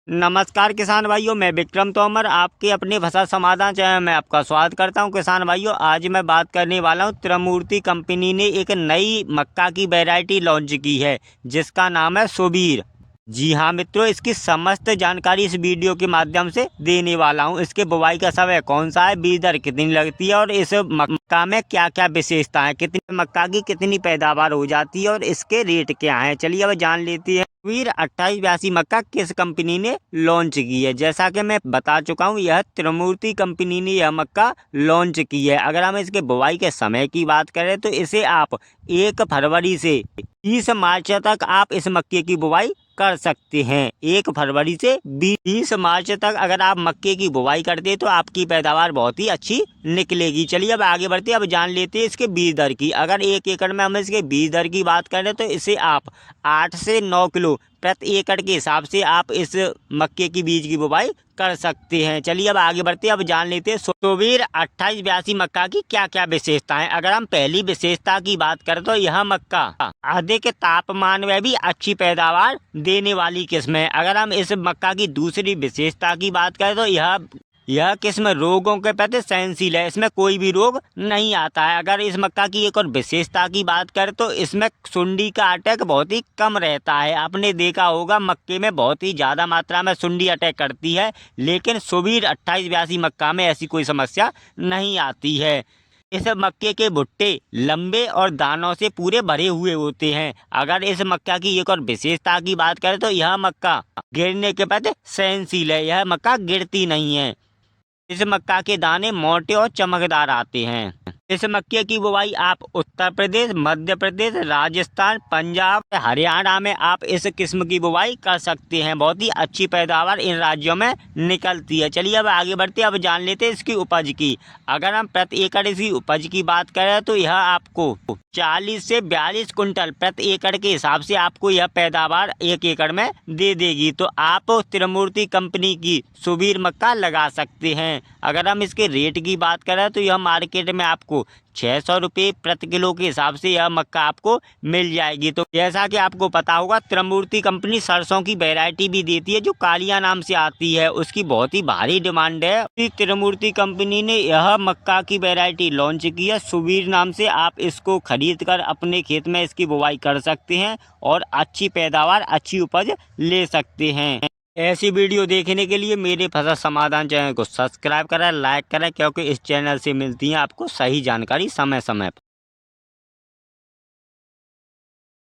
नमस्कार किसान भाइयों, मैं विक्रम तोमर आपके अपने फसल समाधान चैनल में आपका स्वागत करता हूं। किसान भाइयों, आज मैं बात करने वाला हूं त्रिमूर्ति कंपनी ने एक नई मक्का की वैरायटी लॉन्च की है जिसका नाम है सुबीर। जी हाँ मित्रों, इसकी समस्त जानकारी इस वीडियो के माध्यम से देने वाला हूं। इसके बुवाई का समय कौन सा है, बीज दर कितनी लगती है और इस मक्का में क्या क्या विशेषता है, कितनी मक्का की कितनी पैदावार हो जाती है और इसके रेट क्या है, चलिए अब जान लेते हैं। वीर 2882 मक्का किस कंपनी ने लॉन्च की है। जैसा कि मैं बता चुका हूं, यह त्रिमूर्ति कंपनी ने यह मक्का लॉन्च की है। अगर हम इसके बुवाई के समय की बात करें तो इसे आप 1 फरवरी से 30 मार्च तक आप इस मक्के की बुवाई कर सकते हैं। 1 फरवरी से 20 मार्च तक अगर आप मक्के की बुवाई करते हैं तो आपकी पैदावार बहुत ही अच्छी निकलेगी। चलिए अब आगे बढ़ते हैं, अब जान लेते हैं इसके बीज दर की। अगर 1 एकड़ में हम इसके बीज दर की बात करें तो इसे आप 8 से 9 किलो प्रति एकड़ के हिसाब से आप इस मक्के की बीज की बुवाई कर सकते हैं। चलिए अब आगे बढ़ते हैं, अब जान लेते हैं सुबीर 2882 मक्का की क्या क्या विशेषताएं। अगर हम पहली विशेषता की बात करें तो यह मक्का अधिक तापमान में भी अच्छी पैदावार देने वाली किस्म है। अगर हम इस मक्का की दूसरी विशेषता की बात करें तो यह किस्म रोगों के प्रति सहनशील है, इसमें कोई भी रोग नहीं आता है। अगर इस मक्का की एक और विशेषता की बात करें तो इसमें सुंडी का अटैक बहुत ही कम रहता है। आपने देखा होगा मक्के में बहुत ही ज़्यादा मात्रा में सुंडी अटैक करती है, लेकिन सुबीर 2882 मक्का में ऐसी कोई समस्या नहीं आती है। इस मक्के के भुट्टे लंबे और दानों से पूरे भरे हुए होते हैं। अगर इस मक्का की एक और विशेषता की बात करें तो यह मक्का गिरने के प्रति सहनशील है, यह मक्का गिरती नहीं है। इस मक्का के दाने मोटे और चमकदार आते हैं। इस मक्के की बुवाई आप उत्तर प्रदेश, मध्य प्रदेश, राजस्थान, पंजाब, हरियाणा में आप इस किस्म की बुवाई कर सकते हैं। बहुत ही अच्छी पैदावार इन राज्यों में निकलती है। चलिए अब आगे बढ़ते हैं, अब जान लेते हैं इसकी उपज की। अगर हम प्रति एकड़ इसकी उपज की बात करें तो यह आपको 40 से 42 कुंटल प्रति एकड़ के हिसाब से आपको यह पैदावार 1 एकड़ में दे देगी। तो आप त्रिमूर्ति कंपनी की सुबीर मक्का लगा सकते हैं। अगर हम इसके रेट की बात करें तो यह मार्केट में आपको 600 रुपये प्रति किलो के हिसाब से यह मक्का आपको मिल जाएगी। तो जैसा कि आपको पता होगा, त्रिमूर्ति कंपनी सरसों की वैरायटी भी देती है जो कालिया नाम से आती है, उसकी बहुत ही भारी डिमांड है। त्रिमूर्ति कंपनी ने यह मक्का की वैरायटी लॉन्च की है सुबीर नाम से। आप इसको खरीद कर अपने खेत में इसकी बुवाई कर सकते हैं और अच्छी पैदावार, अच्छी उपज ले सकते हैं। ऐसी वीडियो देखने के लिए मेरे फसल समाधान चैनल को सब्सक्राइब करें, लाइक करें, क्योंकि इस चैनल से मिलती है आपको सही जानकारी समय समय पर।